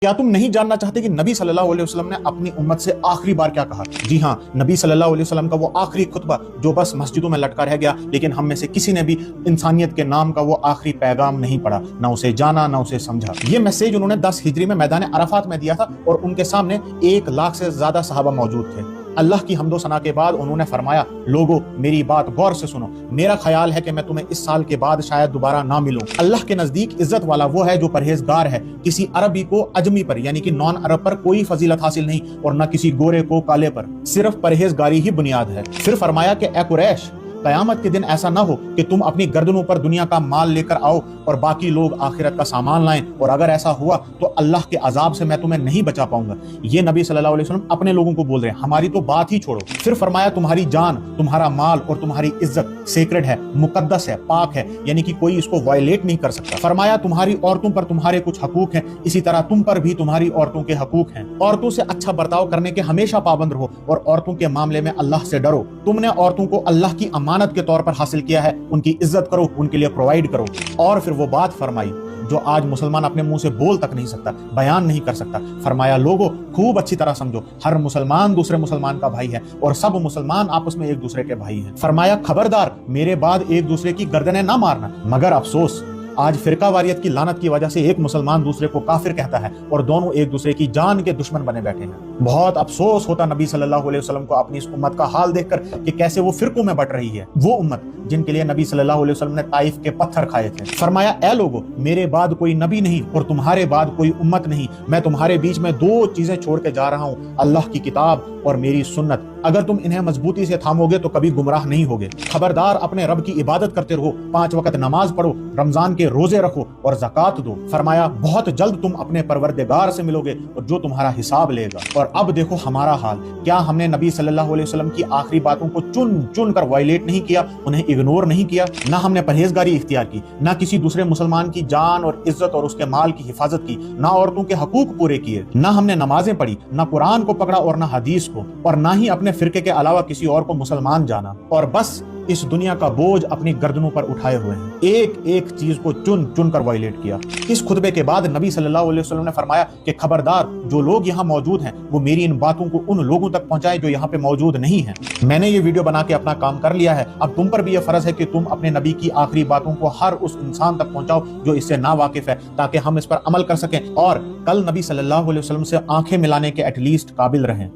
کیا تم نہیں جاننا چاہتے کہ نبی صلی اللہ علیہ وسلم نے اپنی امت سے آخری بار کیا کہا؟ جی ہاں، نبی صلی اللہ علیہ وسلم کا وہ آخری خطبہ جو بس مسجدوں میں لٹکا رہ گیا، لیکن ہم میں سے کسی نے بھی انسانیت کے نام کا وہ آخری پیغام نہیں پڑھا، نہ اسے جانا نہ اسے سمجھا۔ یہ میسیج انہوں نے 10 ہجری میں میدان عرفات میں دیا تھا اور ان کے سامنے 1 لاکھ سے زیادہ صحابہ موجود تھے۔ اللہ کی حمد و ثنا کے بعد انہوں نے فرمایا، لوگو میری بات غور سے سنو، میرا خیال ہے کہ میں تمہیں اس سال کے بعد شاید دوبارہ نہ ملوں۔ اللہ کے نزدیک عزت والا وہ ہے جو پرہیزگار ہے، کسی عربی کو اجمی پر یعنی کہ نان عرب پر کوئی فضیلت حاصل نہیں اور نہ کسی گورے کو کالے پر، صرف پرہیزگاری ہی بنیاد ہے۔ پھر فرمایا کہ اے قریش، قیامت کے دن ایسا نہ ہو کہ تم اپنی گردنوں پر دنیا کا مال لے کر آؤ اور باقی لوگ آخرت کا سامان لائیں، اور اگر ایسا ہوا تو اللہ کے عذاب سے میں تمہیں نہیں بچا پاؤں گا۔ یہ نبی صلی اللہ علیہ وسلم اپنے لوگوں کو بول رہے ہیں، ہماری تو بات ہی چھوڑو۔ پھر فرمایا تمہاری جان، تمہارا مال اور تمہاری عزت سیکرڈ ہے، مقدس ہے، پاک ہے، یعنی کہ کوئی اس کو وائلیٹ نہیں کر سکتا۔ فرمایا تمہاری عورتوں پر تمہارے کچھ حقوق ہیں، اسی طرح تم پر بھی تمہاری عورتوں کے حقوق ہیں۔ عورتوں سے اچھا برتاؤ کرنے کے ہمیشہ پابند رہو اور عورتوں کے معاملے میں اللہ سے ڈرو۔ تم نے عورتوں کو اللہ کی امانت کے طور پر حاصل کیا ہے، ان کی عزت کرو، ان کے لیے پرووائڈ کرو۔ اور پھر وہ بات فرمائی جو آج مسلمان اپنے منہ سے بول تک نہیں سکتا، بیان نہیں کر سکتا۔ فرمایا لوگو خوب اچھی طرح سمجھو، ہر مسلمان دوسرے مسلمان کا بھائی ہے اور سب مسلمان آپس میں ایک دوسرے کے بھائی ہیں۔ فرمایا خبردار، میرے بعد ایک دوسرے کی گردنیں نہ مارنا۔ مگر افسوس، آج فرقہ واریت کی لعنت کی وجہ سے ایک مسلمان دوسرے کو کافر کہتا ہے اور دونوں ایک دوسرے کی جان کے دشمن بنے بیٹھے ہیں۔ بہت افسوس ہوتا نبی صلی اللہ علیہ وسلم کو اپنی اس امت کا حال دیکھ کر کہ کیسے وہ فرقوں میں بٹ رہی ہے، وہ امت جن کے لیے نبی صلی اللہ علیہ وسلم نے طائف کے پتھر کھائے تھے۔ فرمایا اے لوگو، میرے بعد کوئی نبی نہیں اور تمہارے بعد کوئی امت نہیں، میں تمہارے بیچ میں 2 چیزیں چھوڑ کے جا رہا ہوں، اللہ کی کتاب اور میری سنت۔ اگر تم انہیں مضبوطی سے تھامو گے تو کبھی گمراہ نہیں ہوگے۔ خبردار، اپنے رب کی عبادت کرتے رہو، 5 وقت نماز پڑھو، رمضان کے روزے رکھو اور زکوٰۃ دو۔ فرمایا بہت جلد تم اپنے پروردگار سے ملو گے اور جو تمہارا حساب لے گا۔ اور اب دیکھو ہمارا حال، کیا ہم نے نبی صلی اللہ علیہ وسلم کی آخری باتوں کو چن چن کر وائلیٹ نہیں کیا، انہیں اگنور نہیں کیا؟ نہ ہم نے پرہیزگاری اختیار کی، نہ کسی دوسرے مسلمان کی جان اور عزت اور اس کے مال کی حفاظت کی، نہ عورتوں کے حقوق پورے کیے، نہ ہم نے نمازیں پڑھی، نہ قرآن کو پکڑا اور نہ حدیث کو، اور نہ ہی اپنے فرقے کے علاوہ کسی اور کو مسلمان جانا، اور بس اس دنیا کا بوجھ اپنی گردنوں پر اٹھائے ہوئے ہیں۔ ایک ایک چیز کو چن چن کر وائلیٹ کیا۔ اس خطبے کے بعد نبی صلی اللہ علیہ وسلم نے فرمایا کہ خبردار، جو لوگ یہاں موجود ہیں وہ میری ان باتوں کو ان لوگوں تک پہنچائے جو یہاں پہ موجود نہیں ہیں۔ میں نے یہ ویڈیو بنا کے اپنا کام کر لیا ہے، اب تم پر بھی یہ فرض ہے کہ تم اپنے نبی کی آخری باتوں کو ہر اس انسان تک پہنچاؤ جو اس سے نا واقف ہے، تاکہ ہم اس پر عمل کر سکیں اور کل نبی صلی اللہ علیہ وسلم سے آنکھیں ملانے کے ایٹ لیسٹ قابل رہیں۔